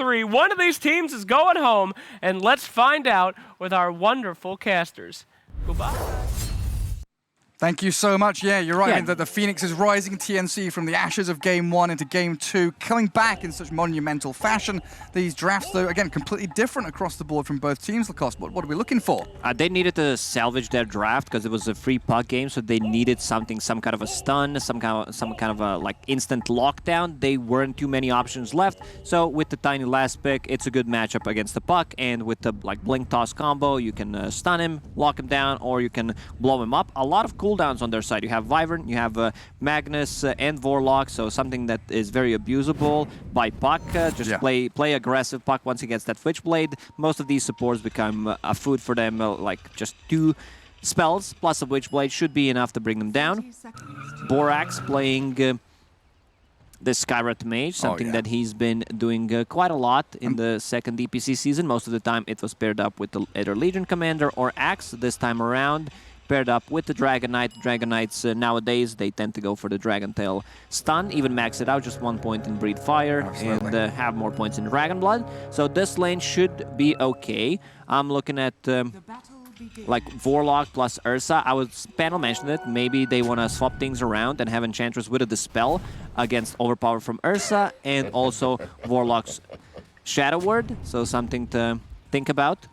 Bo3. One of these teams is going home, and let's find out with our wonderful casters. Goodbye. Thank you so much. Yeah, you're right. I mean, that the Phoenix is rising TNC from the ashes of Game 1 into Game 2, coming back in such monumental fashion. These drafts, though, again, completely different across the board from both teams. Lacoste, what are we looking for? They needed to salvage their draft because it was a free puck game, so they needed something, some kind of a stun, some kind of a like instant lockdown. They weren't too many options left, so with the tiny last pick, it's a good matchup against the puck. And with the like blink toss combo, you can stun him, lock him down, or you can blow him up. A lot of cooldowns on their side. You have Wyvern, you have Magnus and Vorlock, so something that is very abusable by puck. Just play aggressive puck once he gets that Switchblade. Most of these supports become a food for them, like just 2 spells plus a Witchblade should be enough to bring them down. Bo3 playing this Skywrath Mage, something that he's been doing quite a lot in the second DPC season. Most of the time it was paired up with either Legion Commander or Axe. This time around, paired up with the Dragon Knight. Dragon Knights nowadays, they tend to go for the Dragon Tail stun, even max it out, just 1 point in Breathe Fire, and have more points in Dragon Blood. So this lane should be okay. I'm looking at like Vorlock plus Ursa. Panel mentioned it, maybe they want to swap things around and have Enchantress with a Dispel against Overpower from Ursa, and also Vorlock's Shadow Word, so something to think about.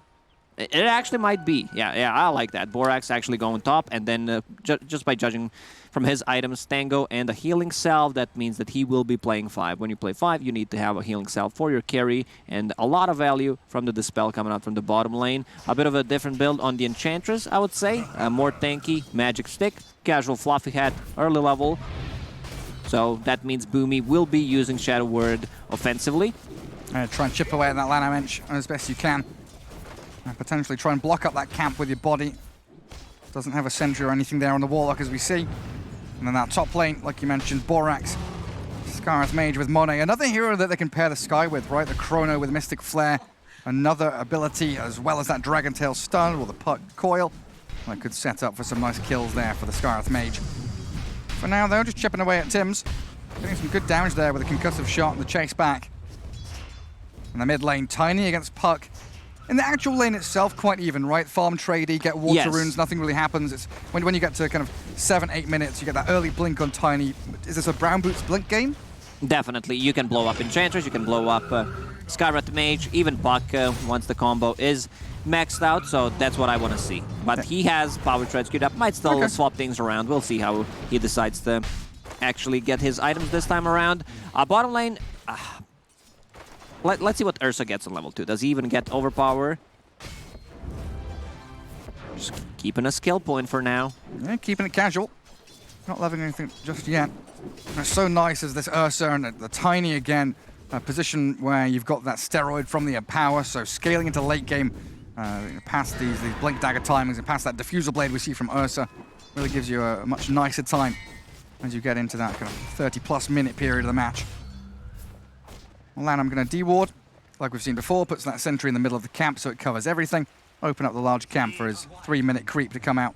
It actually might be. Yeah, I like that. Bo3 actually going top, and then just by judging from his items, Tango and a healing salve, that means that he will be playing 5. When you play 5, you need to have a healing salve for your carry, and a lot of value from the Dispel coming out from the bottom lane. A bit of a different build on the Enchantress, I would say. More tanky, Magic Stick, casual Fluffy Hat, early level. So that means Boomy will be using Shadow Word offensively. Try and chip away at that Lana Mensch as best you can. And potentially try and block up that camp with your body. Doesn't have a sentry or anything there on the Warlock, as we see. And then that top lane, like you mentioned, Bo3, Skywrath Mage with Monet. Another hero that they can pair the Sky with, right? The Chrono with Mystic Flare. Another ability, as well as that Dragon Tail stun or the Puck Coil. That could set up for some nice kills there for the Skywrath Mage. For now, though, just chipping away at Tims. Getting some good damage there with a concussive shot and the chase back. In the mid lane, Tiny against Puck. In the actual lane itself, quite even, right? Farm tradey, get water runes, nothing really happens. It's when you get to kind of 7-8 minutes, you get that early blink on Tiny. Is this a Brown Boots blink game? Definitely. You can blow up Enchantress, you can blow up Skywrath Mage, even Puck once the combo is maxed out, so that's what I want to see. But he has Power Treads queued up, might still swap things around. We'll see how he decides to actually get his items this time around. Bottom lane... Let's see what Ursa gets on level 2. Does he even get Overpower? Just keeping a skill point for now. Yeah, keeping it casual. Not loving anything just yet. It's so nice as this Ursa and the Tiny again. A position where you've got that steroid from the power, so scaling into late game past these Blink Dagger timings and past that Diffusal Blade we see from Ursa really gives you a much nicer time as you get into that kind of 30-plus minute period of the match. Lan, I'm going to deward, like we've seen before, puts that sentry in the middle of the camp so it covers everything. Open up the large camp for his 3-minute creep to come out.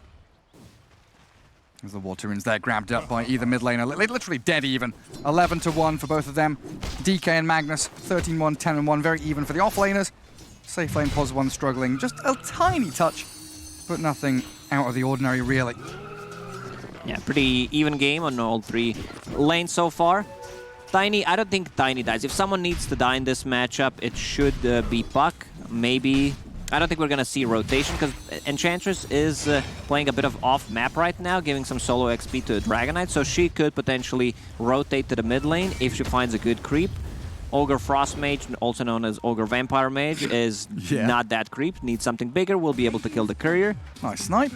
As the water runes there grabbed up by either mid laner, literally dead even. 11-1 for both of them. DK and Magnus, 13-1, 10-1, very even for the off-laners. Safe lane Pos1 struggling, just a tiny touch, but nothing out of the ordinary really. Yeah, pretty even game on all 3 lanes so far. Tiny, I don't think Tiny dies. If someone needs to die in this matchup, it should be Puck. Maybe. I don't think we're going to see rotation because Enchantress is playing a bit of off-map right now, giving some solo XP to Dragon Knight, so she could potentially rotate to the mid lane if she finds a good creep. Ogre Frost Mage, also known as Ogre Vampire Mage, is not that creep. Needs something bigger, will be able to kill the courier. Nice snipe.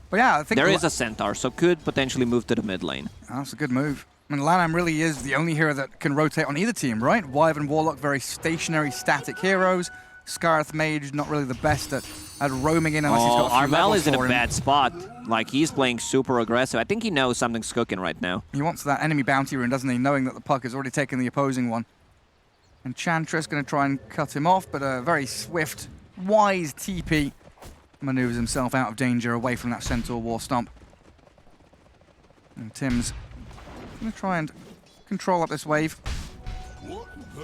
But yeah, I think there is a Centaur, so could potentially move to the mid lane. Oh, that's a good move. I mean, Lanham really is the only hero that can rotate on either team, right? Wyvern and Warlock, very stationary, static heroes. Skywrath Mage, not really the best at roaming in unless he's got a few Armel is in a for him. bad spot. Like, he's playing super aggressive. I think he knows something's cooking right now. He wants that enemy bounty rune, doesn't he? Knowing that the Puck has already taken the opposing one. Enchantress going to try and cut him off, but a very swift, wise TP maneuvers himself out of danger away from that Centaur War Stomp. And Tim's going to try and control up this wave.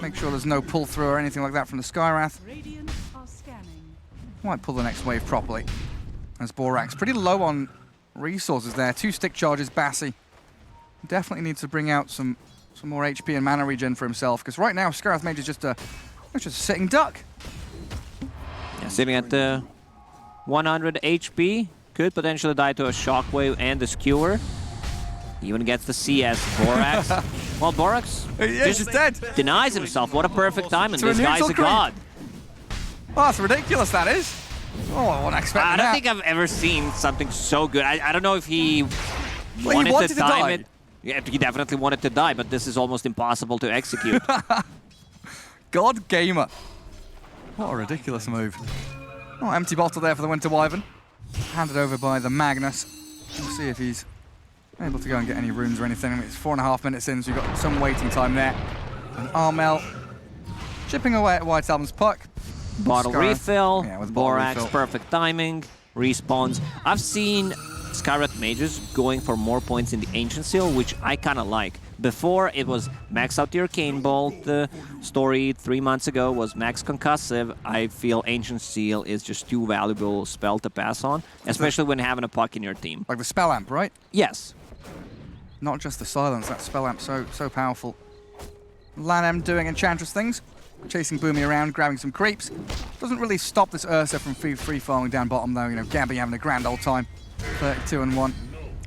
Make sure there's no pull-through or anything like that from the Skywrath. Radiant are scanning. Might pull the next wave properly. As Borax pretty low on resources there. 2 stick charges, Bassi. Definitely needs to bring out some more HP and mana regen for himself, because right now Skywrath Mage is just a sitting duck. Yeah, sitting at 100 HP. Could potentially die to a Shockwave and the Skewer. Even gets the CS, Borax. Well, Borax just dead. Denies himself. What a perfect timing. To a This guy's a neutral god. Oh, that's ridiculous, that is. Oh, I wasn't expecting I that. don't think I've ever seen something so good. I don't know if he Well, he wanted to to time die. it. Yeah, he definitely wanted to die, but this is almost impossible to execute. God Gamer. What a ridiculous move. Oh, empty bottle there for the Winter Wyvern. Handed over by the Magnus. We'll see if he's able to go and get any runes or anything. I mean, it's 4.5 minutes in, so you've got some waiting time there. And Armel chipping away at White Album's puck. Bottle Skywrath. refill, Yeah, with bottle Borax, refill. perfect timing, respawns. I've seen Skywrath Mages going for more points in the Ancient Seal, which I kind of like. Before, it was max out the Arcane Bolt. The story 3 months ago was max Concussive. I feel Ancient Seal is just too valuable spell to pass on, especially when having a puck in your team. Like the Spell Amp, right? Yes. Not just the silence, that Spell Amp so powerful. Lanem doing Enchantress things. Chasing Boomy around, grabbing some creeps. Doesn't really stop this Ursa from free farming down bottom though. You know, Gabby having a grand old time. 32-1.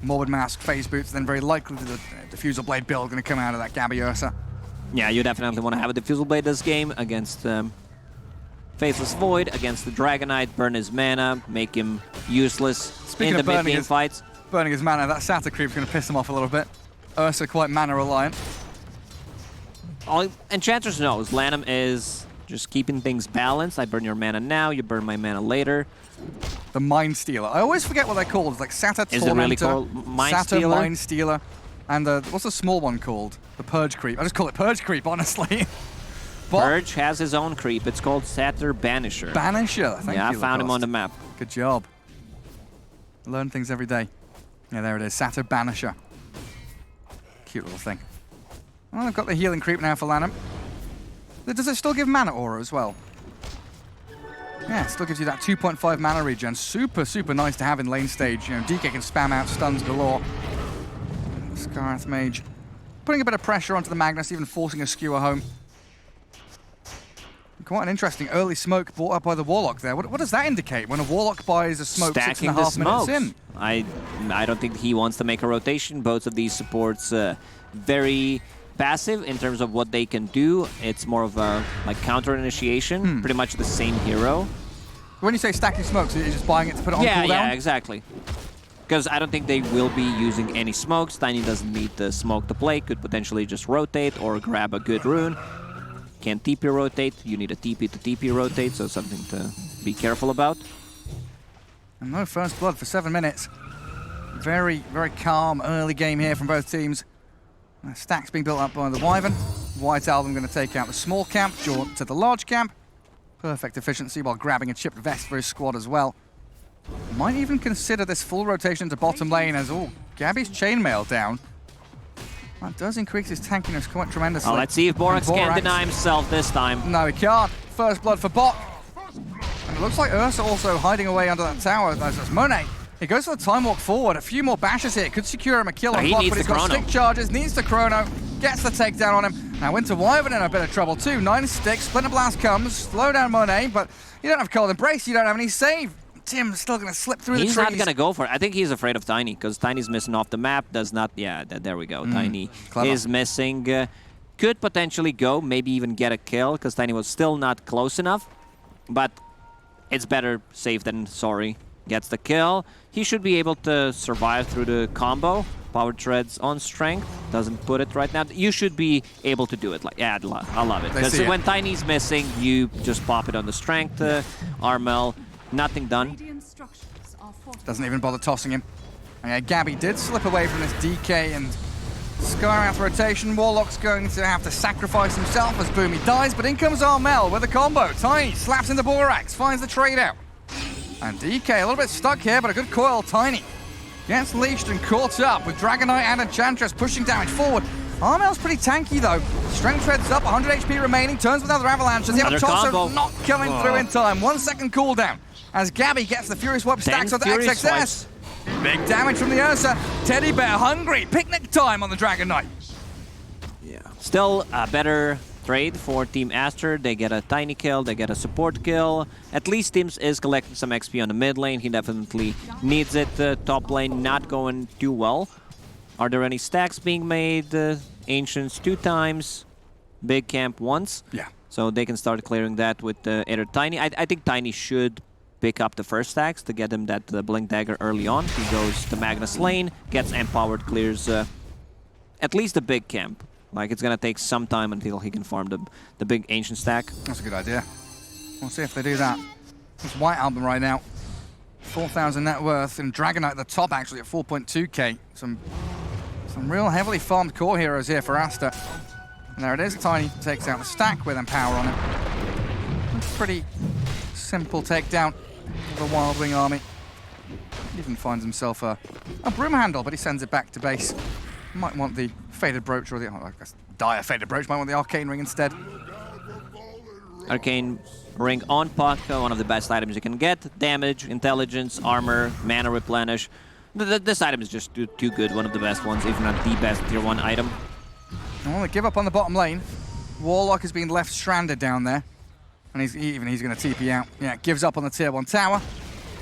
Morbid Mask, Phase Boots, then very likely the Diffusal Blade build going to come out of that Gabby Ursa. Yeah, you definitely want to have a Diffusal Blade this game against Faithless Void, against the Dragonite, burn his mana, make him useless Speaking in of the burning mid-game his- fights. Burning his mana, that Satyr creep's going to piss him off a little bit. Ursa quite mana reliant. All Enchantress knows Lanham is just keeping things balanced. I burn your mana now, you burn my mana later. The Mind Stealer. I always forget what they're called. It's like Satyr Is it Tormentor, really called Mind Satyr Stealer? Mind Stealer, and what's the small one called? The Purge Creep. I just call it Purge Creep, honestly. Purge has his own creep. It's called Satyr Banisher. Banisher. Thank Yeah, I you, found him on the Lacoste. map. Good job. Learn things every day. Yeah, there it is. Satyr Banisher. Cute little thing. Well, I've got the healing creep now for Lanham. Does it still give mana aura as well? Yeah, it still gives you that 2.5 mana regen. Super, super nice to have in lane stage. You know, DK can spam out stuns galore. Skywrath Mage putting a bit of pressure onto the Magnus, even forcing a Skewer home. Quite an interesting early smoke brought up by the Warlock there. What does that indicate when a Warlock buys a smoke Stacking 6.5 the minutes smokes. in? I don't think he wants to make a rotation. Both of these supports very passive in terms of what they can do. It's more of a like counter initiation, pretty much the same hero. When you say stacking smokes, you're just buying it to put it on Yeah, cooldown? yeah, exactly. Because I don't think they will be using any smokes. Tiny doesn't need the smoke to play. Could potentially just rotate or grab a good rune. Can't TP rotate. You need a TP to TP rotate, so something to be careful about. And no first blood for 7 minutes. Very, very calm early game here from both teams. Stacks being built up by the Wyvern. White Album going to take out the small camp, jaunt to the large camp. Perfect efficiency while grabbing a chipped vest for his squad as well. Might even consider this full rotation to bottom lane as, oh, Gabby's chainmail down. That does increase his tankiness quite tremendously. Oh, let's see if Borax And can Borax- deny himself this time. No, he can't. First blood for Bok. And it looks like Ursa also hiding away under that tower. That's Monet. He goes for the time walk forward. A few more bashes here. Could secure him a kill on he Bok, needs but he's the got chrono. stick charges. Needs the chrono. Gets the takedown on him. Now Winter Wyvern in a bit of trouble too. 9 sticks. Splinter Blast comes. Slow down Monet, but you don't have Cold Embrace. You don't have any save. Tim's still going to slip through the trees. He's not going to go for it. I think he's afraid of Tiny, because Tiny's missing off the map. Does not... Yeah, there we go. Tiny clever. is missing. Could potentially go, maybe even get a kill, because Tiny was still not close enough. But it's better safe than sorry. Gets the kill. He should be able to survive through the combo. Power Treads on Strength. Doesn't put it right now. You should be able to do it. Like, yeah, I love it. Because when Tiny's missing, you just pop it on the Strength. Armel, nothing done. Radiant structures are fortified. Doesn't even bother tossing him. And Gabby did slip away from this DK and Skywrath rotation. Warlock's going to have to sacrifice himself as Boomy dies, but in comes Armel with a combo. Tiny slaps into Borax, finds the trade out. And DK a little bit stuck here, but a good coil. Tiny gets leashed and caught up with Dragonite and Enchantress pushing damage forward. Armel's pretty tanky though. Strength threads up, 100 HP remaining, turns with another avalanche. Does he have a Another toss? combo. Not coming through in time. 1 second cooldown as Gabby gets the Furious Wipe stacks with the Furious XXS. Wipes. Big damage from the Ursa. Teddy Bear hungry. Picnic time on the Dragon Knight. Yeah. Still a better trade for Team Aster. They get a tiny kill, they get a support kill. At least Teams is collecting some XP on the mid lane. He definitely needs it. Top lane not going too well. Are there any stacks being made? Ancients 2 times, Big Camp once. Yeah. So they can start clearing that with either Tiny. I think Tiny should pick up the first stacks to get him that Blink Dagger early on. He goes to Magnus lane, gets empowered, clears at least the Big Camp. Like, it's gonna take some time until he can farm the big Ancient stack. That's a good idea. We'll see if they do that. It's White Album right now. 4,000 net worth, and Dragon Knight at the top actually at 4.2k. Some real heavily farmed core heroes here for Aster. And there it is, Tiny takes out the stack with Empower on it. Pretty simple takedown of the Wild Wing army. He even finds himself a broom handle, but he sends it back to base. Might want the Faded Brooch or the, I guess, Dire Faded Brooch, might want the Arcane Ring instead. Arcane Ring on Puck, one of the best items you can get. Damage, intelligence, armor, mana replenish. This item is just too good, one of the best ones, if not the best tier 1 item. Well, they give up on the bottom lane. Warlock has been left stranded down there. And he's going to TP out. Yeah, gives up on the tier 1 tower.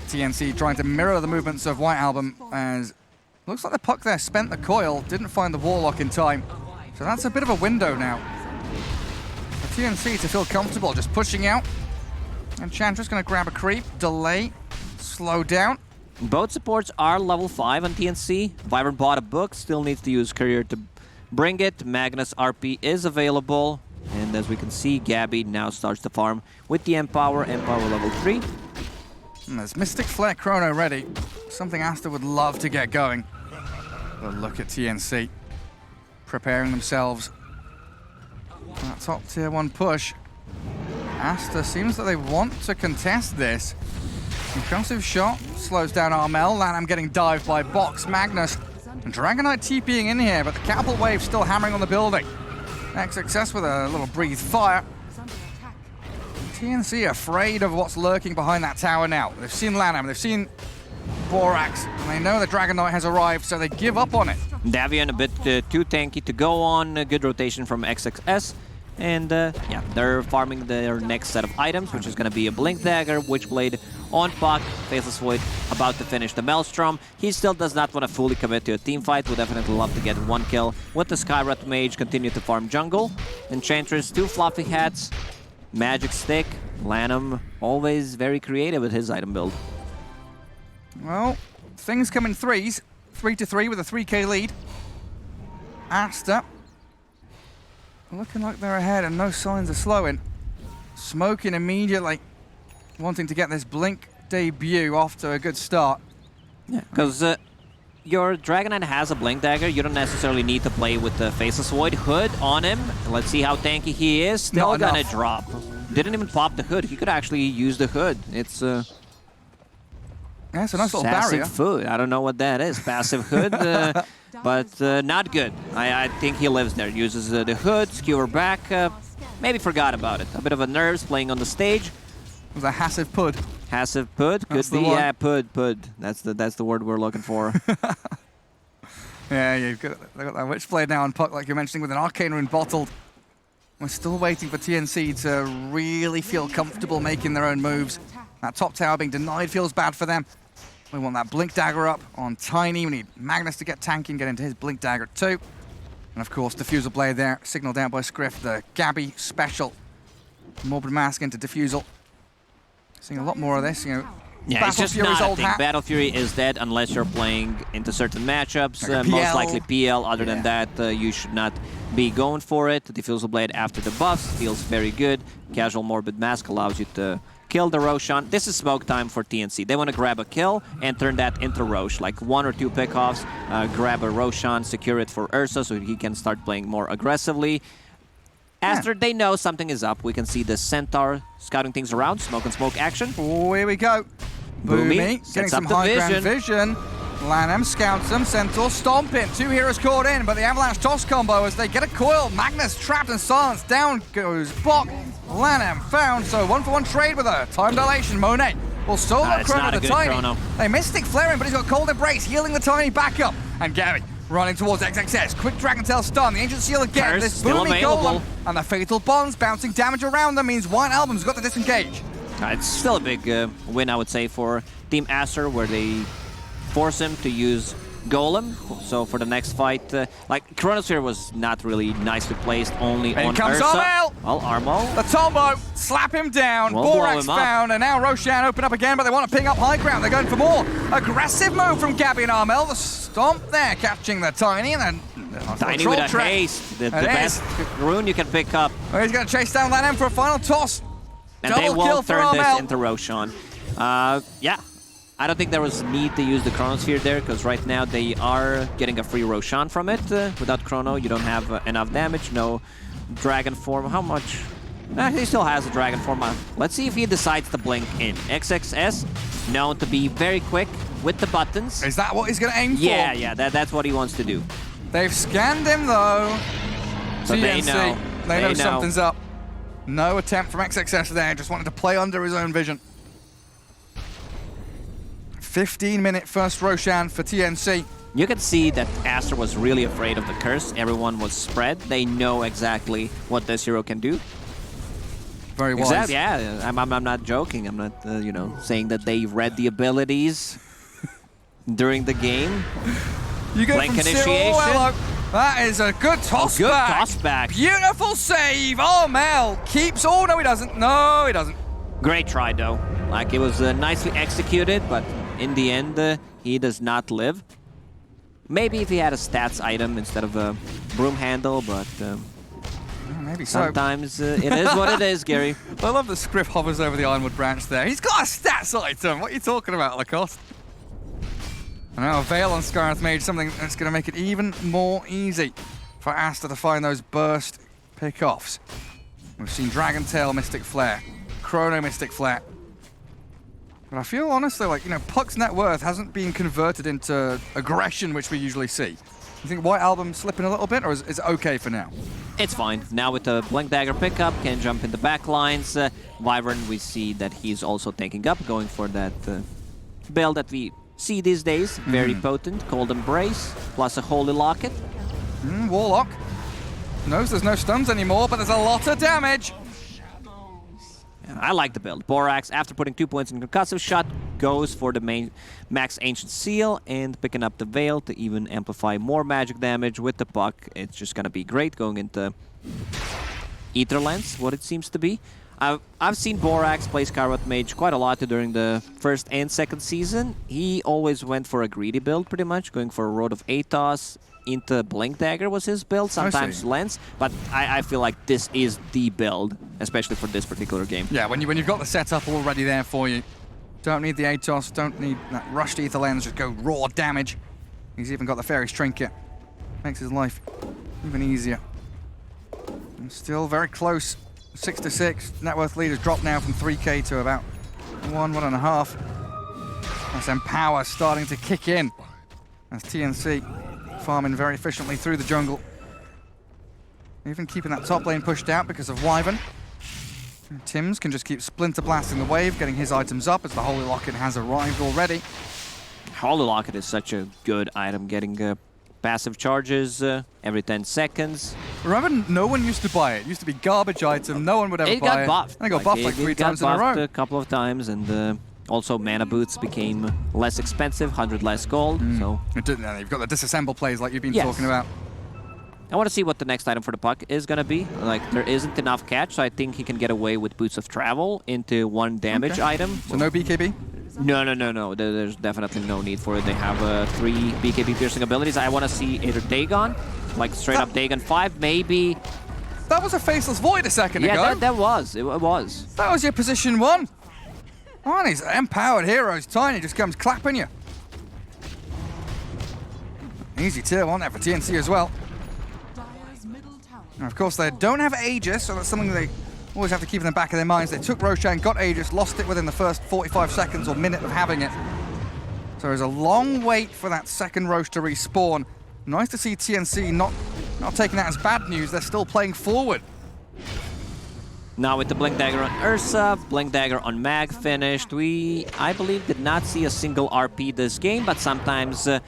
TNC trying to mirror the movements of White Album as looks like the Puck there spent the coil, didn't find the Warlock in time. So that's a bit of a window now. For TNC to feel comfortable just pushing out. And Chandra's going to grab a creep, delay, slow down. Both supports are level 5 on TNC. Vibrant bought a book, still needs to use Courier to bring it. Magnus RP is available. And as we can see, Gabby now starts to farm with the Empower level 3. And there's Mystic Flare Chrono ready. Something Aster would love to get going. But look at TNC preparing themselves for that top tier 1 push. Aster seems that they want to contest this. Concussive shot slows down Armel. Lanham getting dived by Box. Magnus and Dragon Knight TPing in here, but the catapult wave still hammering on the building. XXS with a little breathe fire. TNC afraid of what's lurking behind that tower now. They've seen Lanham, they've seen Borax, and they know the Dragon Knight has arrived, so they give up on it. Davian a bit too tanky to go on. A good rotation from XXS. And yeah, they're farming their next set of items, which is going to be a Blink Dagger, Witchblade on Puck, Faceless Void about to finish the Maelstrom. He still does not want to fully commit to a team fight. Would definitely love to get 1 kill with the Skywrath Mage, continue to farm jungle. Enchantress, 2 fluffy hats, Magic Stick. Lanham always very creative with his item build. Well, things come in threes. 3-3 with a 3k lead. Aster looking like they're ahead and no signs of slowing. Smoking immediately, wanting to get this Blink debut off to a good start. Yeah, because your Dragon Knight has a Blink Dagger. You don't necessarily need to play with the Faceless Void. Hood on him. Let's see how tanky he is. Still gonna drop. Didn't even pop the Hood. He could actually use the Hood. It's yeah, it's a nice little passive barrier. Food. I don't know what that is. Passive Hood. But not good. I think he lives there. Uses the Hood, skewer back. Maybe forgot about it. A bit of a nerves playing on the stage. It was a passive Pud. Passive Pud. Could be, yeah, Pud. That's the word we're looking for. Yeah, they've got that Witchblade now on Puck, like you're mentioning, with an Arcane Rune bottled. We're still waiting for TNC to really feel comfortable making their own moves. That top tower being denied feels bad for them. We want that Blink Dagger up on Tiny. We need Magnus to get tanky and get into his Blink Dagger too. And of course, Diffusal Blade there, signaled out by Scriff, the Gabby special. Morbid Mask into Diffusal. Seeing a lot more of this, you know. Yeah, Battle it's just Fury's not a old thing. hat. Battle Fury is dead unless you're playing into certain matchups. Like most PL. likely PL. Other than that, you should not be going for it. The Diffusal Blade after the buffs feels very good. Casual Morbid Mask allows you to kill the Roshan. This is smoke time for TNC. They want to grab a kill and turn that into Rosh. Like 1 or 2 pickoffs, grab a Roshan, secure it for Ursa so he can start playing more aggressively. Aster, they know something is up. We can see the Centaur scouting things around. Smoke and smoke action. Oh, here we go. Boomy Boomy sets getting up some the high ground vision. vision. Lanham scouts them, Centaur stomping. 2 heroes caught in, but the Avalanche toss combo as they get a coil. Magnus trapped and silenced. Down goes Bok. Lanham found, so 1-for-1 trade with her. Time dilation, Monet will solo Chrono the Tiny. Chrono. They Mystic flaring, but he's got Cold Embrace, healing the Tiny back up. And Gary running towards XXS. Quick Dragon Tail stun, the Ancient Seal again. Curse This still booming available. golem. And the Fatal Bonds bouncing damage around them means White Album's got to disengage. It's still a big win, I would say, for Team Aster, where they force him to use Golem. So for the next fight, like Chronosphere was not really nicely placed, only on comes Ursa. Armel! Well, Armel. The Tombo, slap him down. Won't blow Borax him up. found, and now Roshan open up again, but they want to ping up high ground. They're going for more. Aggressive move from Gabby and Armel. The stomp there, catching the Tiny, and then Tiny with a haste. The It best rune you can pick up. Well, he's going to chase down Lanham for a final toss. And Double they kill won't for turn this Armel. into Roshan. Yeah. I don't think there was need to use the Chronosphere there, because right now they are getting a free Roshan from it. Without Chrono, you don't have enough damage, no Dragon Form. How much? He still has a Dragon Form. Let's see if he decides to blink in. XXS, known to be very quick with the buttons. Is that what he's going to aim for? Yeah, that's what he wants to do. They've scanned him, though. So TNC, they know. They know something's up. No attempt from XXS there, just wanted to play under his own vision. 15-minute first Roshan for TNC. You can see that Aster was really afraid of the curse. Everyone was spread. They know exactly what this hero can do. Very wise. Exactly. Yeah, I'm not joking. I'm not, saying that they read the abilities during the game. You go Blink from zero, initiation. hello. That is a good toss Good back. toss back. Beautiful save. Oh, Mel keeps. Oh, no, he doesn't. No, he doesn't. Great try, though. Like, it was nicely executed, but in the end, he does not live. Maybe if he had a stats item instead of a broom handle, but Maybe so. sometimes it is what it is, Gary. I love that Scriff hovers over the Ironwood branch there. He's got a stats item. What are you talking about, Lacoste? And now a Veil on Scarth Mage, something that's going to make it even more easy for Aster to find those burst pickoffs. We've seen Dragon Tail Mystic Flare, Chrono Mystic Flare. But I feel honestly like, Puck's net worth hasn't been converted into aggression, which we usually see. You think White Album slipping a little bit, or is it okay for now? It's fine. Now with the Blink Dagger pickup, can jump in the back lines. Wyvern, we see that he's also taking up, going for that build that we see these days. Very potent. Cold Embrace, plus a Holy Locket. Warlock knows there's no stuns anymore, but there's a lot of damage. I like the build. Borax, after putting 2 points in Concussive Shot, goes for the main max Ancient Seal and picking up the Veil to even amplify more magic damage with the Puck. It's just going to be great going into Aetherlands, what it seems to be. I've seen Borax play Scarlet Mage quite a lot during the first and second season. He always went for a greedy build, pretty much, going for a Road of Atos. Into Blink Dagger was his build, sometimes Lens, but I feel like this is the build, especially for this particular game. Yeah, when you've got the setup already there for you. Don't need the Atos, don't need that rushed Ether Lens, just go raw damage. He's even got the Fairy's Trinket. Makes his life even easier. And still very close. 6-6. Net worth lead has dropped now from 3k to about 1.5. That's Empower starting to kick in. As TNC farming very efficiently through the jungle. Even keeping that top lane pushed out because of Wyvern. And Tims can just keep Splinter blasting the wave, getting his items up as the Holy Locket has arrived already. Holy Locket is such a good item, getting passive charges every 10 seconds. Remember, no one used to buy it. It used to be garbage item, no one would ever It buy got it. buffed. And it got buffed like 3 times in a row. A couple of times, and also mana boots became less expensive, 100 less gold. So It didn't, you've got the disassemble plays like you've been Yes. talking about. I want to see what the next item for the Puck is going to be. Like, there isn't enough catch, so I think he can get away with Boots of Travel into 1 damage item. So no BKB? No. There's definitely no need for it. They have 3 BKB piercing abilities. I want to see either Dagon, like straight up Dagon 5, maybe. That was a Faceless Void a second ago. Yeah, that was. It was. That was your position 1. Oh, and these empowered heroes, Tiny just comes clapping you. Easy tier 1 there for TNC as well. Dire's middle tower. And of course, they don't have Aegis, so that's something they always have to keep in the back of their minds. They took Roshan, got Aegis, lost it within the first 45 seconds or minute of having it. So there's a long wait for that second Roche to respawn. Nice to see TNC not taking that as bad news. They're still playing forward. Now with the Blink Dagger on Ursa, Blink Dagger on Mag finished. We, I believe, did not see a single RP this game, but sometimes the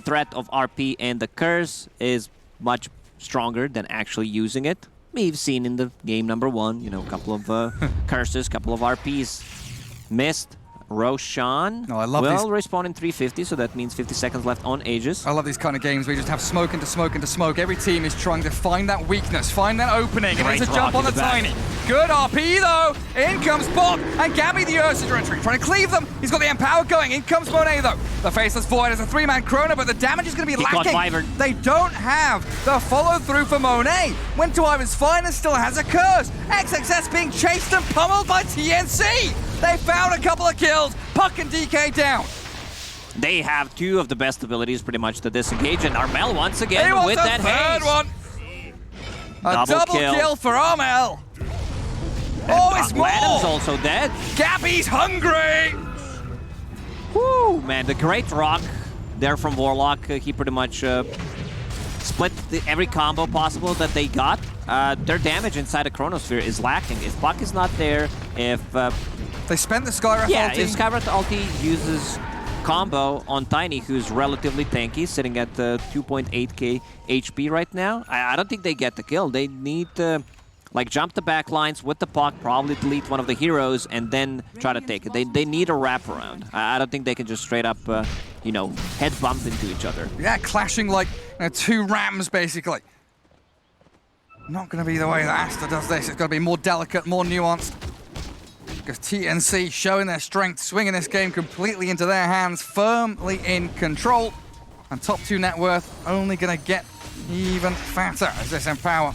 threat of RP and the curse is much stronger than actually using it. We've seen in the game number 1, you know, a couple of curses, couple of RPs missed. Roshan No, I love will these. respawn in 350, so that means 50 seconds left on Aegis. I love these kind of games where you just have smoke into smoke into smoke. Every team is trying to find that weakness, find that opening, and Great it's a jump rock on the in the back. Tiny. Good RP though. In comes Bob and Gabby the Ursa entry, trying to cleave them. He's got the Empower going. In comes Monet though. The Faceless Void is a 3-man Chrono, but the damage is going to be He caught lacking. Wyvern. They don't have the follow through for Monet. Went to Ivan's fine and still has a curse. XXS being chased and pummeled by TNC. They found a couple of kills. Puck and DK down. They have 2 of the best abilities pretty much to disengage, and Armel once He again wants with a that third haze. one. A double kill for Armel. Oh, it's Adam's more. also dead. Gabby's hungry. Woo, man, the great rock there from Warlock. He pretty much split every combo possible that they got. Their damage inside the Chronosphere is lacking. If Buck is not there, if... They spent the Skywrath yeah, ulti. if Skywrath ulti uses combo on Tiny, who's relatively tanky, sitting at 2.8k HP right now, I don't think they get the kill. They need to like jump the back lines with the puck, probably delete one of the heroes, and then try to take it. They need a wraparound. I don't think they can just straight up, you know, head bump into each other. Yeah, clashing like 2 rams, basically. Not going to be the way that Aster does this. It's got to be more delicate, more nuanced. Because TNC showing their strength, swinging this game completely into their hands, firmly in control. And top 2 net worth only going to get even fatter as this Empower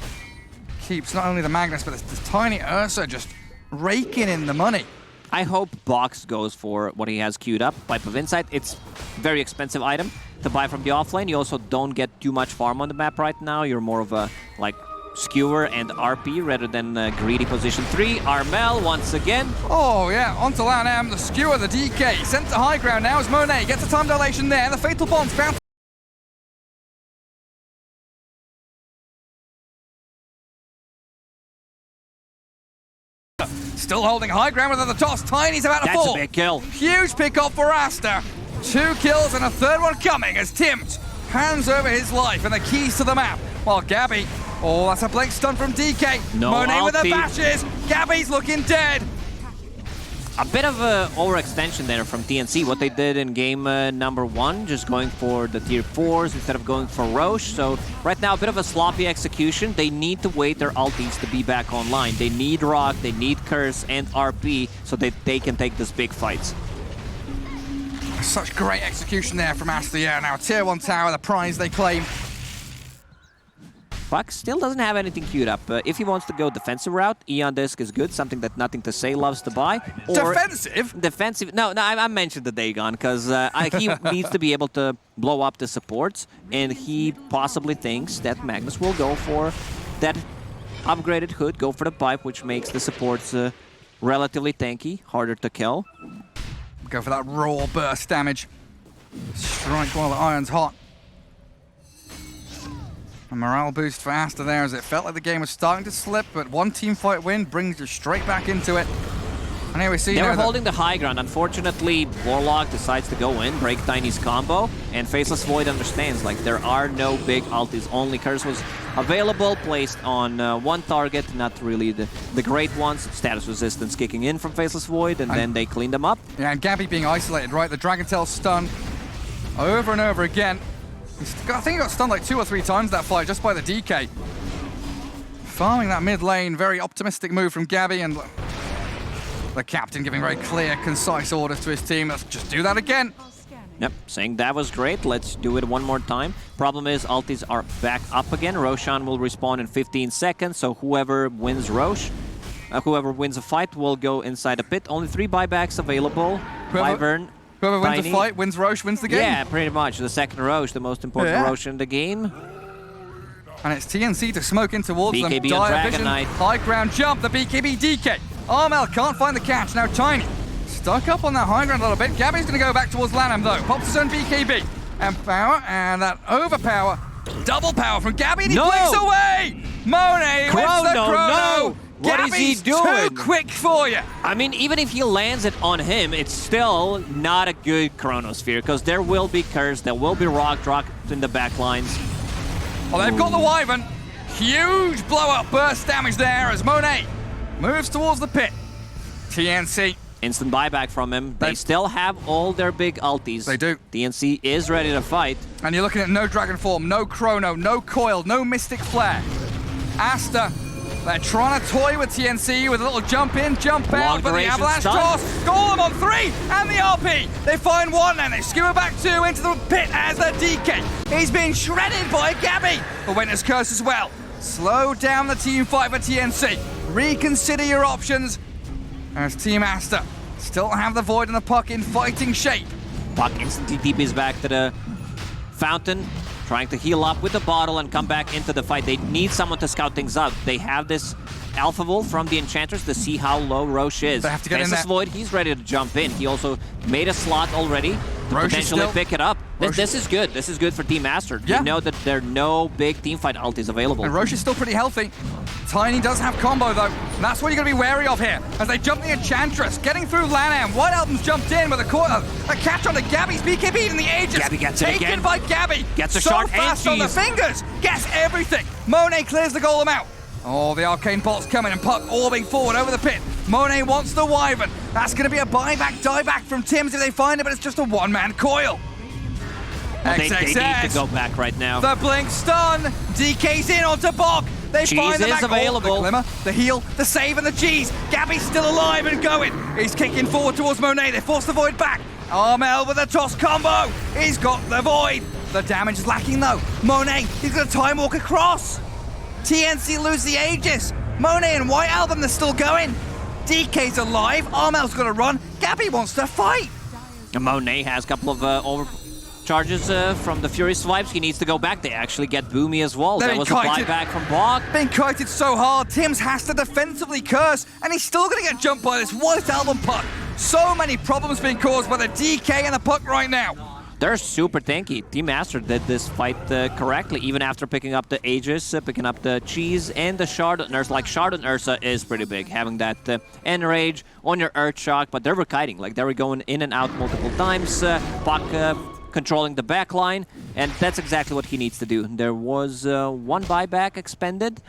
keeps not only the Magnus, but this tiny Ursa just raking in the money. I hope Box goes for what he has queued up, Pipe of Insight. It's a very expensive item to buy from the offlane. You also don't get too much farm on the map right now. You're more of a, like, skewer and RP rather than greedy position 3. Armel once again. Oh yeah, onto LAN, the skewer, the DK. Sent to high ground now as Monet gets a time dilation there. The Fatal Bomb's found. Still holding high ground within the toss. Tiny's about to That's fall. a big kill. Huge pick up for Aster. 2 kills and a third one coming as Tims hands over his life and the keys to the map. While Gabby, oh, that's a blink stun from DK. No Monet with the ulti. bashes. Gabby's looking dead. A bit of a overextension there from TNC. What they did in game number 1, just going for the tier 4s instead of going for Roche. So right now, a bit of a sloppy execution. They need to wait their ultis to be back online. They need Rock, they need Curse and RP so that they can take these big fights. Such great execution there from Aster. Yeah, now tier 1 tower, the prize they claim. Buck still doesn't have anything queued up. If he wants to go defensive route, Eon Disc is good, something that Nothing to Say loves to buy. Or Defensive? Defensive. No, I mentioned the Dagon because he needs to be able to blow up the supports, and he possibly thinks that Magnus will go for that upgraded hood, go for the pipe, which makes the supports relatively tanky, harder to kill. Go for that raw burst damage. Strike while the iron's hot. A morale boost for Aster there as it felt like the game was starting to slip, but one team fight win brings you straight back into it. And here we see They were now holding the high ground. Unfortunately, Warlock decides to go in, break Tiny's combo, and Faceless Void understands, like, there are no big ultis. Only Curse was available, placed on one target, not really the great ones. Status resistance kicking in from Faceless Void, and then they cleaned them up. Yeah, and Gabby being isolated, right? The Dragon Tail stun over and over again. I think he got stunned like 2 or 3 times that fight just by the DK. Farming that mid lane, very optimistic move from Gabby, and the captain giving very clear, concise orders to his team. Let's just do that again. Yep, saying that was great. Let's do it one more time. Problem is, ultis are back up again. Roshan will respawn in 15 seconds, so whoever wins Roche, whoever wins a fight will go inside the pit. Only 3 buybacks available. Wyvern. Whoever wins Tiny. the fight wins Roche, wins the game. Yeah, pretty much. The second Roche, the most important Yeah. Roche in the game. And it's TNC to smoke in towards them. BKB on Dire Dragon vision, Knight. high ground jump, the BKB DK. Armel can't find the catch, now Tiny. stuck up on that high ground a little bit. Gabby's going to go back towards Lanham, though. Pops his own BKB. And power, and that overpower. Double power from Gabby, and he blinks away! Monet wins the chrono! No! What is he doing? Too quick for you! I mean, even if he lands it on him, it's still not a good Chronosphere, because there will be Curse, there will be Rock Drop in the backlines. Well, they've got the Wyvern. Huge blow-up burst damage there as Monet moves towards the pit. TNC. Instant buyback from him. They still have all their big ultis. They do. TNC is ready to fight. And you're looking at no Dragon Form, no Chrono, no Coil, no Mystic Flare. Aster, they're trying to toy with TNC with a little jump in, jump out, but the Avalanche toss, Golem on 3, and the RP. They find 1, and they skewer back 2 into the pit as a DK. He's being shredded by Gabby. The Winter's Curse as well. Slow down the team fight for TNC. Reconsider your options as Team Aster still have the Void and the Puck in fighting shape. Puck instantly DPs back to the fountain, trying to heal up with the bottle and come back into the fight. They need someone to scout things out. They have this Alpha Wolf from the Enchantress to see how low Roche is. They have to get in there. Void, he's ready to jump in. He also made a slot already to potentially pick it up. This is good. This is good for Team Aster. Yeah. You know that there are no big teamfight ultis available. And Roche is still pretty healthy. Tiny does have combo though. And that's what you're going to be wary of here. As they jump the Enchantress, getting through Lanham. White Album's jumped in with a catch onto Gabby's BKB in the Aegis. Gabby gets it Taken again. by Gabby. Gets a so shot fast and on the fingers. Gets everything. Monet clears the Golem out. Oh, the Arcane Bolt's coming and Puck orbing forward over the pit. Monet wants the Wyvern. That's going to be a buyback, dieback from Tims if they find it, but it's just a one-man coil. Well, they need to go back right now. The blink stun. DK's in onto Bog. They Cheese find the is back. available. Oh, the glimmer, the heal, the save, and the cheese. Gabby's still alive and going. He's kicking forward towards Monet. They force the Void back. Armel with a toss combo. He's got the Void. The damage is lacking though. Monet, he's going to time walk across. TNC lose the Aegis. Monet and White Album, they're still going. DK's alive. Armel's going to run. Gabby wants to fight. And Monet has a couple of overcharges from the Fury swipes. He needs to go back. They actually get Boomy as well. That was a buyback from Bog. Being kited so hard, Tims has to defensively curse, and he's still going to get jumped by this White Album Puck. So many problems being caused by the DK and the Puck right now. They're super tanky. Team Aster did this fight correctly, even after picking up the Aegis, picking up the Cheese, and the Shard on Ursa. Like, Shard on Ursa is pretty big, having that Enrage on your Earth Shock, but they were kiting. Like, they were going in and out multiple times. Puck controlling the back line, and that's exactly what he needs to do. There was one buyback expended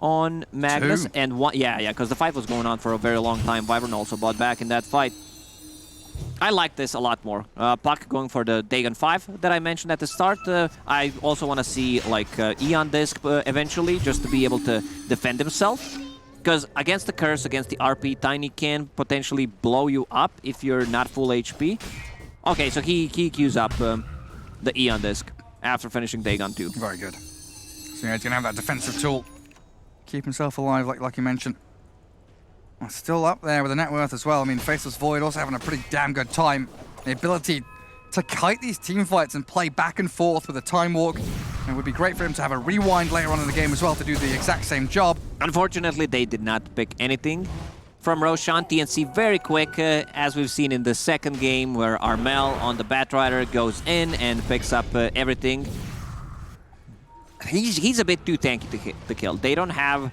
on Magnus, and one, because the fight was going on for a very long time. Wyvern also bought back in that fight. I like this a lot more. Puck going for the Dagon 5 that I mentioned at the start. I also want to see like Eon Disc eventually, just to be able to defend himself. Because against the Curse, against the RP, Tiny can potentially blow you up if you're not full HP. Okay, so he queues up the Eon Disc after finishing Dagon 2. Very good. So yeah, he's going to have that defensive tool. Keep himself alive, like you mentioned. Still up there with the net worth as well. I mean, Faceless Void also having a pretty damn good time. The ability to kite these team fights and play back and forth with a time walk. It would be great for him to have a rewind later on in the game as well to do the exact same job. Unfortunately, they did not pick anything from Roshan. TNC very quick, as we've seen in the second game, where Armel on the Batrider goes in and picks up everything. He's a bit too tanky to kill. They don't have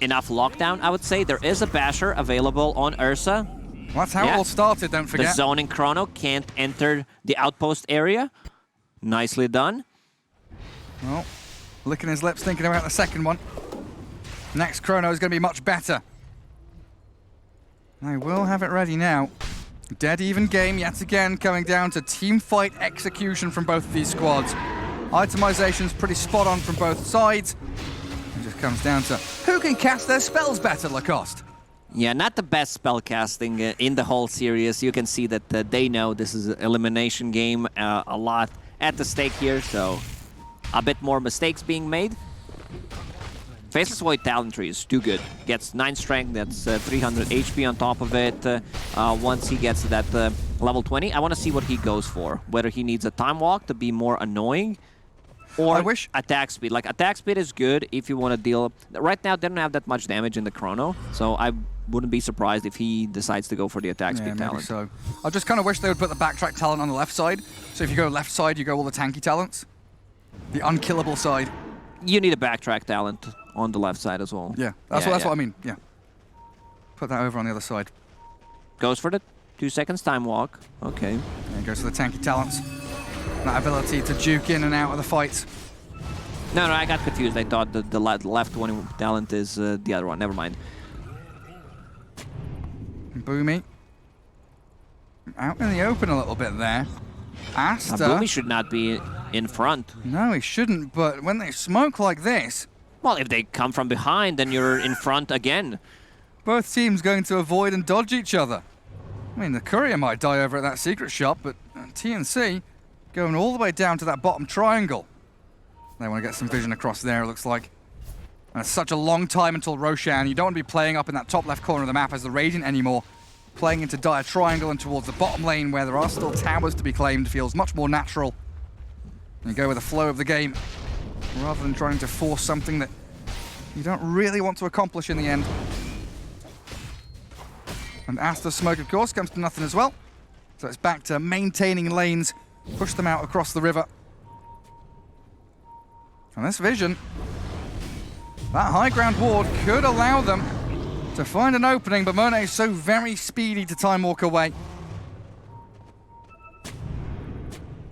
enough lockdown, I would say. There is a basher available on Ursa. Well, that's how it all started, don't forget. The zoning Chrono can't enter the outpost area. Nicely done. Well, licking his lips, thinking about the second one. Next Chrono is going to be much better. They will have it ready now. Dead even game yet again, coming down to team fight execution from both of these squads. Itemization's pretty spot on from both sides. It just comes down to who can cast their spells better, Lacoste. Yeah, not the best spell casting in the whole series. You can see that they know this is an elimination game, a lot at the stake here, so a bit more mistakes being made. Faceless Void Talent Tree is too good. Gets 9 strength, that's 300 HP on top of it. Once he gets to that level 20, I want to see what he goes for. Whether he needs a Time Walk to be more annoying, Or I wish attack speed. Like, attack speed is good if you want to deal... Right now, they don't have that much damage in the chrono, so I wouldn't be surprised if he decides to go for the attack speed talent. So I just kind of wish they would put the backtrack talent on the left side. So if you go left side, you go all the tanky talents. The unkillable side. You need a backtrack talent on the left side as well. Yeah, that's what I mean. Yeah. Put that over on the other side. Goes for the 2 seconds time walk. Okay. And goes for the tanky talents. That ability to juke in and out of the fights. No, I got confused. I thought the left one talent is the other one. Never mind. Boomy. Out in the open a little bit there. Aster. Boomy should not be in front. No, he shouldn't, but when they smoke like this... Well, if they come from behind, then you're in front again. Both teams going to avoid and dodge each other. I mean, the courier might die over at that secret shop, but TNC going all the way down to that bottom triangle. They want to get some vision across there, it looks like. And it's such a long time until Roshan. You don't want to be playing up in that top left corner of the map as the Radiant anymore. Playing into dire triangle and towards the bottom lane where there are still towers to be claimed feels much more natural. And you go with the flow of the game rather than trying to force something that you don't really want to accomplish in the end. And Aster's smoke, of course, comes to nothing as well. So it's back to maintaining lanes, push them out across the river. And this vision, that high ground ward could allow them to find an opening, but Monet is so very speedy to time walk away.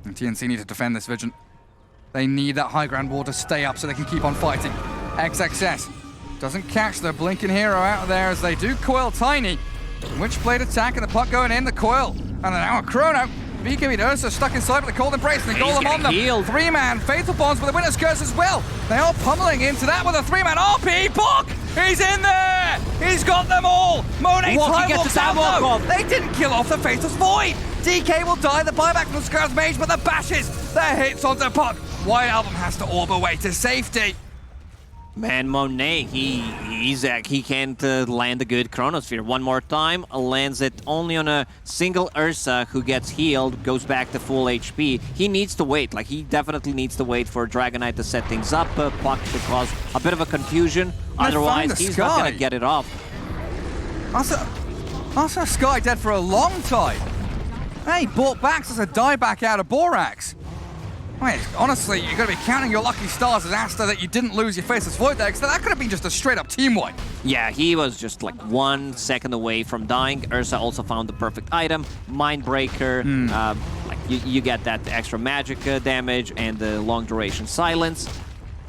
And TNC need to defend this vision. They need that high ground ward to stay up so they can keep on fighting. XXS doesn't catch the blinking hero out there as they do coil Tiny. Witchblade attack and the puck going in, the coil. And then now a chrono. BKB and Ursa stuck inside with the cold embrace and the golem on them. Healed. 3-man, faithful bonds with the winner's curse as well. They are pummeling into that with a 3-man RP. Bok! He's in there! He's got them all! Monet time walks out though. They didn't kill off the Faithless Void. DK will die, the buyback from Scar's Mage, but the bashes, their hits onto puck. White Album has to orb away to safety. Man, Monet, he can't land a good Chronosphere. One more time, lands it only on a single Ursa who gets healed, goes back to full HP. He needs to wait, like he definitely needs to wait for Dragon Knight to set things up. Puck to cause a bit of a confusion, otherwise he's not gonna get it off. That's a Sky dead for a long time. Hey, bought back as a dieback out of Borax. Wait, honestly, you're going to be counting your lucky stars as Aster that you didn't lose your Faceless Void there, because that could have been just a straight-up team wipe. Yeah, he was just like 1 second away from dying. Ursa also found the perfect item, Mindbreaker. Like you get that extra magic damage and the long-duration silence.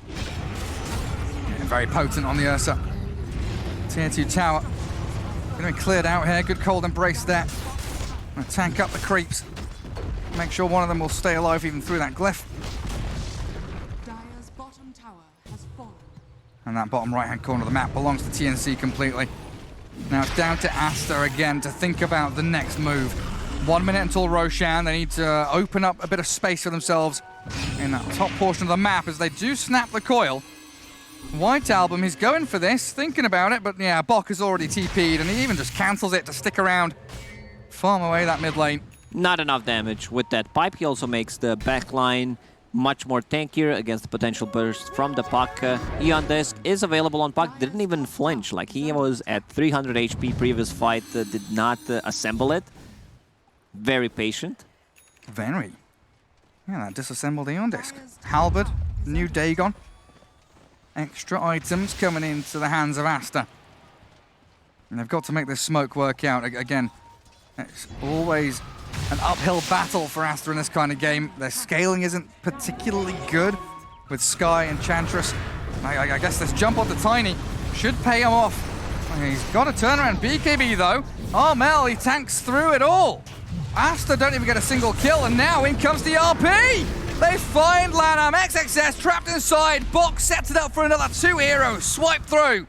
Yeah, very potent on the Ursa. TNT tower. Going to be cleared out here. Good cold embrace there. Going to tank up the creeps. Make sure one of them will stay alive even through that glyph. Dire's bottom tower has fallen. And that bottom right-hand corner of the map belongs to TNC completely. Now it's down to Aster again to think about the next move. 1 minute until Roshan. They need to open up a bit of space for themselves in that top portion of the map as they do snap the coil. White Album, he's going for this, thinking about it, but yeah, Bok has already TP'd and he even just cancels it to stick around, farm away that mid lane. Not enough damage with that pipe. He also makes the backline much more tankier against the potential burst from the puck. Eon Disc is available on puck, didn't even flinch. Like he was at 300 HP previous fight, did not assemble it. Very patient. Very. Yeah, that disassembled Eon Disc. Halberd, new Dagon. Extra items coming into the hands of Aster. And they've got to make this smoke work out. Again, it's always an uphill battle for Aster in this kind of game. Their scaling isn't particularly good with Sky and Chantress. I guess this jump onto Tiny should pay him off. He's got a turnaround. BKB though. Oh, Mel, he tanks through it all. Aster don't even get a single kill, and now in comes the RP. They find Lanham. XXS trapped inside. Bok sets it up for another 2 heroes. Swipe through.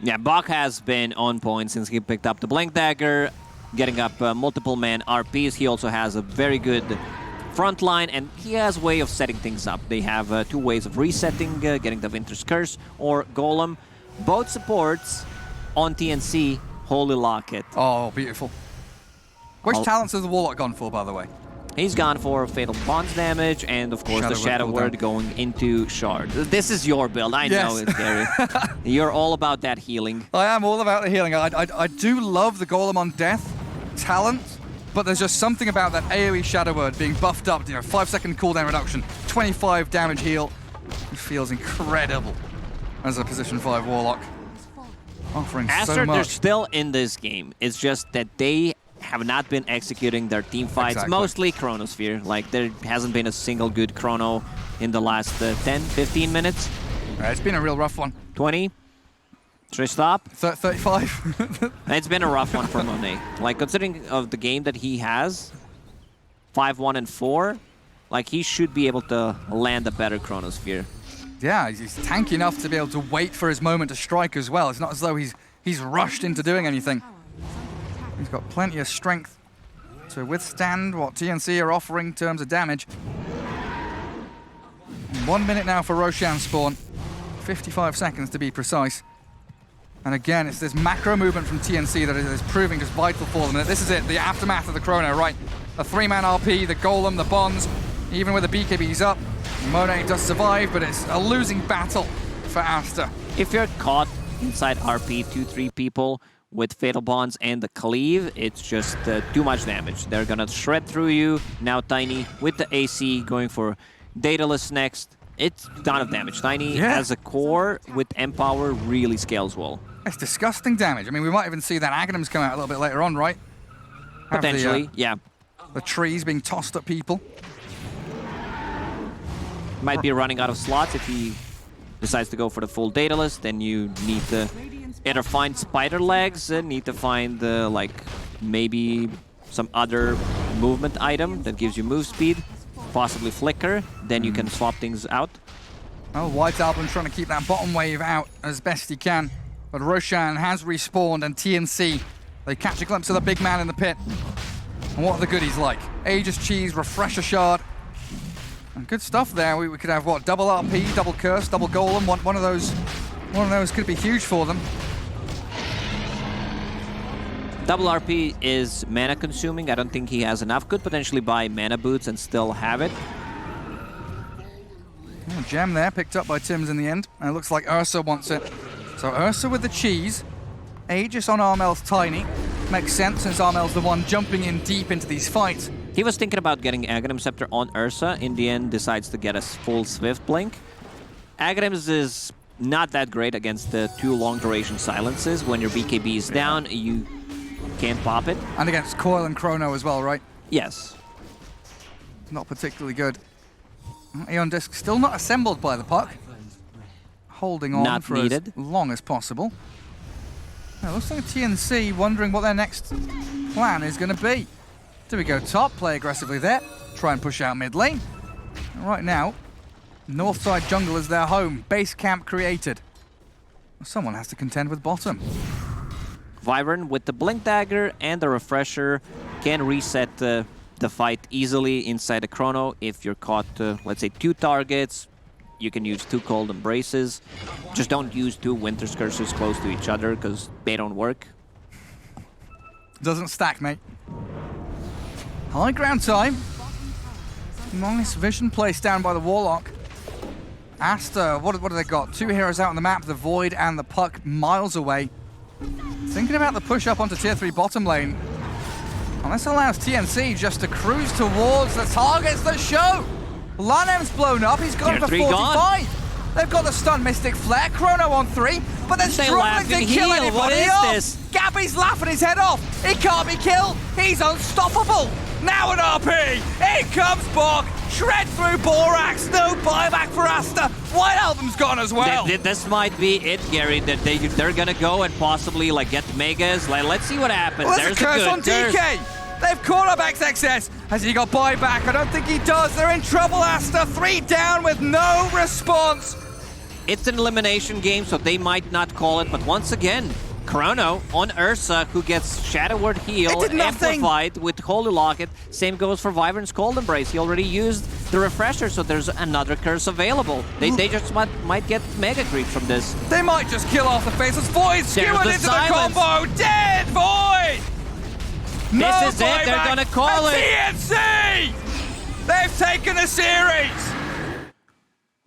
Yeah, Bok has been on point since he picked up the Blink Dagger, getting up multiple man RPs. He also has a very good front line, and he has a way of setting things up. They have 2 ways of resetting, getting the Winter's Curse or Golem. Both supports on TNC, Holy Locket. Oh, beautiful. Which talents has the Warlock gone for, by the way? He's gone for Fatal Bonds damage, and of course the Shadow Word going into Shard. This is your build, I know it, Gary. You're all about that healing. I am all about the healing. I do love the Golem on Death talent, but there's just something about that AoE Shadow Word being buffed up, 5-second cooldown reduction, 25 damage heal. It feels incredible as a position 5 Warlock. Offering Aster, so much. they're still in this game. It's just that they have not been executing their team fights, mostly Chronosphere. Like, there hasn't been a single good Chrono in the last 10, 15 minutes. It's been a real rough one. 20? Should I stop? 35? It's been a rough one for Monet. Like, considering of the game that he has, 5-1 and 4, like, he should be able to land a better Chronosphere. Yeah, he's tanky enough to be able to wait for his moment to strike as well. It's not as though he's rushed into doing anything. He's got plenty of strength to withstand what TNC are offering in terms of damage. 1 minute now for Roshan spawn. 55 seconds to be precise. And again, it's this macro movement from TNC that is proving just vital for them. This is it, the aftermath of the Chrono, right? A 3-man RP, the Golem, the Bonds, even with the BKBs up. Monet does survive, but it's a losing battle for Aster. If you're caught inside RP 2-3 people with Fatal Bonds and the Cleave, it's just too much damage. They're gonna shred through you. Now Tiny with the AC going for Daedalus next. It's a ton of damage. Tiny as a core with Empower really scales well. It's disgusting damage. I mean, we might even see that Aghanims come out a little bit later on, right? Potentially, yeah. The trees being tossed at people. Might be running out of slots if he decides to go for the full Daedalus. Then you need to either find spider legs, need to find like maybe some other movement item that gives you move speed, possibly flicker. Then you can swap things out. Well, White Album trying to keep that bottom wave out as best he can, but Roshan has respawned, and TNC, they catch a glimpse of the big man in the pit. And what are the goodies like? Aegis Cheese, Refresher Shard. And good stuff there. We could have, what, double RP, double Curse, double Golem. One of those could be huge for them. Double RP is mana consuming. I don't think he has enough. Could potentially buy mana boots and still have it. Oh, gem there, picked up by Tims in the end. And it looks like Ursa wants it. So Ursa with the cheese. Aegis on Armel's Tiny. Makes sense since Armel's the one jumping in deep into these fights. He was thinking about getting Aghanim Scepter on Ursa. In the end, decides to get a full Swift Blink. Aghanims is not that great against the 2 long-duration silences. When your BKB is down, you can't pop it. And against Coil and Chrono as well, right? Yes. Not particularly good. Aeon Disc still not assembled by the puck. Holding on for as long as possible. It looks like TNC wondering what their next plan is going to be. Do we go top, play aggressively there, try and push out mid lane? And right now, Northside Jungle is their home, base camp created. Someone has to contend with bottom. Wyvern with the Blink Dagger and the Refresher can reset the fight easily inside the Chrono. If you're caught, let's say, 2 targets, you can use 2 Cold Embraces. Just don't use 2 Winter's Curses close to each other, because they don't work. Doesn't stack, mate. High ground time. Nice vision placed down by the Warlock. Aster, what have they got? 2 heroes out on the map, the Void and the Puck miles away. Thinking about the push up onto tier 3 bottom lane. And this allows TNC just to cruise towards the targets that show. Lanem's blown up, he's gone for 45. Gone. They've got the stun Mystic Flare, Chrono on 3, but they're struggling to kill anybody What is off. this? Gabby's laughing his head off. He can't be killed. He's unstoppable. Now an RP. In comes Bog. Shred through Borax. No buyback for Aster. White Album's gone as well. This might be it, Gary, that they're gonna go and possibly like get Megas. Like, let's see what happens. Well, there's a curse on DK. They've caught up XXS. Has he got buyback? I don't think he does. They're in trouble, Aster. 3 down with no response. It's an elimination game, so they might not call it. But once again, Chrono on Ursa, who gets Shadow Word heal, amplified with Holy Locket. Same goes for Wyvern's Cold Embrace. He already used the Refresher, so there's another curse available. They just might get Mega Creep from this. They might just kill off the faceless Void. Skewered into the combo. Dead Void! This is it. They're gonna call it. TNC They've taken the series!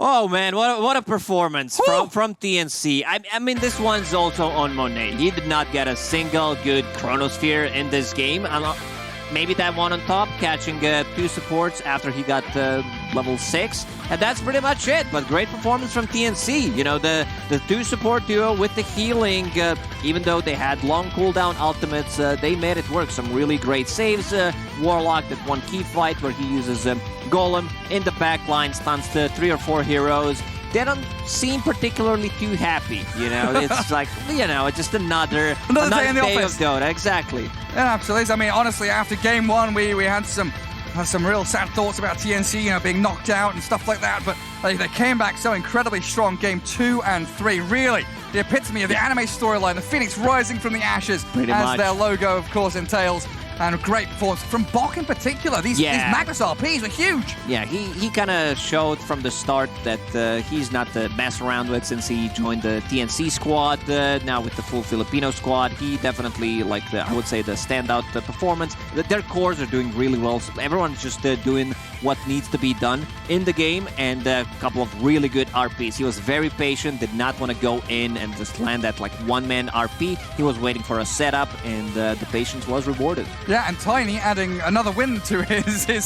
Oh man, what a performance from TNC. I mean, this one's also on Monet. He did not get a single good Chronosphere in this game. Maybe that one on top, catching 2 supports after he got level 6. And that's pretty much it, but great performance from TNC. You know, the 2 support duo with the healing, even though they had long cooldown ultimates, they made it work. Some really great saves. Warlock, that one key fight where he uses Golem in the back line, stuns 3 or 4 heroes. They don't seem particularly too happy, you know? It's like, you know, just another day in the day office. of Dota, exactly. Yeah, absolutely. I mean, honestly, after game 1, we had some real sad thoughts about TNC, you know, being knocked out and stuff like that, but they came back so incredibly strong. Game 2 and 3, really the epitome of the anime storyline, the phoenix rising from the ashes, Pretty as much. their logo, of course, entails. And a great performance from Bok in particular. These Magnus RPs were huge. Yeah, he kind of showed from the start that he's not to mess around with since he joined the TNC squad. Now with the full Filipino squad, he definitely, like, I would say, the standout performance. Their cores are doing really well. So everyone's just doing what needs to be done in the game, and a couple of really good RPs. He was very patient, did not want to go in and just land that like one-man RP. He was waiting for a setup, and the patience was rewarded. Yeah, and Tiny adding another win to his